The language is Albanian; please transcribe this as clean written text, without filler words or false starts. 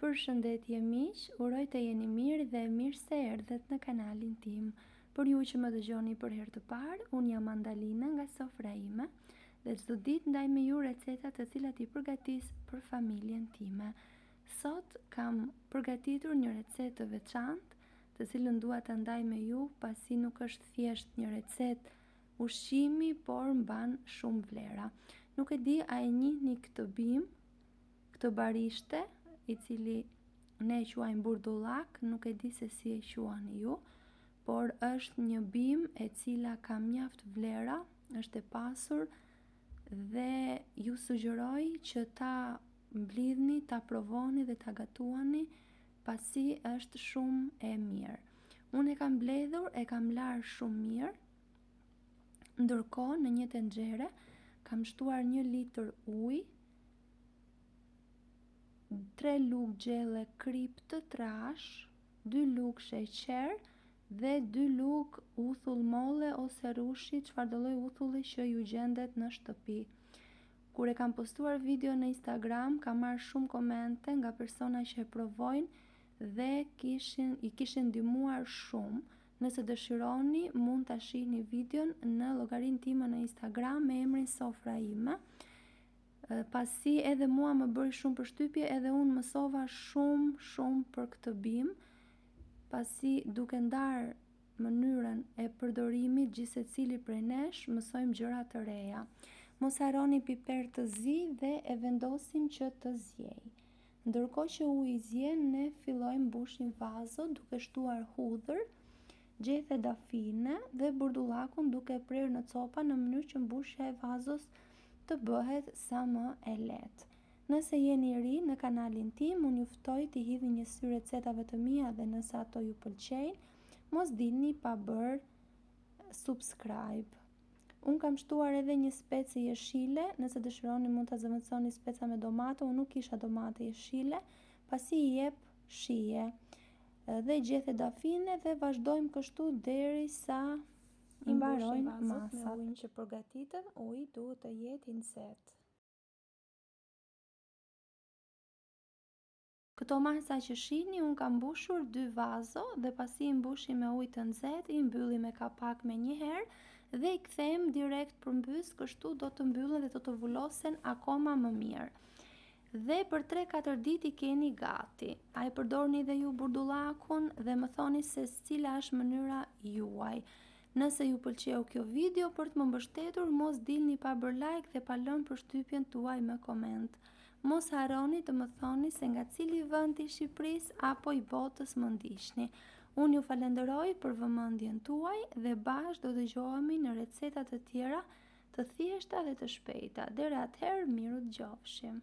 Përshëndetje miq, uroj të jeni mirë dhe mirë se erdhët në kanalin tim. Për ju që më dëgjoni për herë të parë, unë jam Andalina nga sofra ime dhe çdo ditë ndaj me ju receta të cilat I përgatis për familjen time. Sot kam përgatitur një recetë të veçantë, të cilën dua ta ndaj me ju, pasi nuk është thjesht një recetë ushqimi, por mban shumë vlera. Nuk e di a e njihni këtë bim, këtë barishte, I cili ne e quajmë burdullak, nuk e di se si e quani ju, por është një bim e cila ka mjaft vlera, është e pasur dhe ju sugjeroj që ta mblidhni, ta provoni dhe ta gatuani, pasi është shumë e mirë. Unë e kam mbledhur, e kam larë shumë mirë, ndërkohë në një tenxhere kam shtuar 1 litër ujë, 3 lugë gjelle krip të trash, 2 lugë sheqer dhe 2 lugë uthull molle ose rushi, çfarëdo lloj uthulli që ju gjendet në shtëpi. Kur e kam postuar video në Instagram, kam marrë shumë komente nga persona që e provojnë dhe I kishin ndihmuar shumë. Nëse dëshironi, mund ta shihni videon në llogarinë time në Instagram me emrin Sofra ime. Pasi edhe mua më bëri shumë përshtypje, edhe unë mësova shumë për këtë bim, pasi duke ndarë mënyrën e përdorimit gjithsecili prej nesh, mësojmë gjëra të reja. Mos harroni piper të zi dhe e vendosim që të zjej. Ndërkohë që uji zjen, ne fillojmë mbushim vazot duke shtuar hudhër, gjethe dafine dhe burdullakun duke prerë në copa në mënyrë që mbushja e vazos të bëhet sa më e lehtë. Nëse jeni ri në kanalin tim, unë ju ftoj t'i hidhni një sy recetave të mia dhe nëse ato ju pëlqejnë, mos dilni pa bërë subscribe. Unë kam shtuar edhe një specë jeshile, nëse dëshironi mund ta zëvendësoni speca me domate, unë nuk kisha domate jeshile, pasi I jep shije. Dhe gjethe dafine dhe vazhdojmë kështu derisa I mbarojnë masat. Me ujin që përgatitëm, uji duhet të jetë I nxehtë. Këto masa që shihni, unë kam mbushur 2 vazo dhe pasi I mbushi me ujë të nxehtë, I mbylli me kapak me një herë dhe I kthejmë direkt përmbys, kështu do të mbyllen dhe do të vullosen akoma më mirë. Dhe për 3-4 ditë I keni gati. A I përdorni dhe ju burdullakun dhe më thoni se cila është mënyra juaj. Nëse ju pëlqeu kjo video, për të më mbështetur, mos dilni pa bërë like dhe pa lënë përshtypjen tuaj me koment. Mos harroni të më thoni se nga cili vend I Shqipërisë apo I botës më ndiqni. Unë ju falenderoj për vëmendjen tuaj dhe bashkë do dëgjohemi në receta të tjera të thjeshta dhe të shpejta. Deri atëherë, miru dëgjofshim.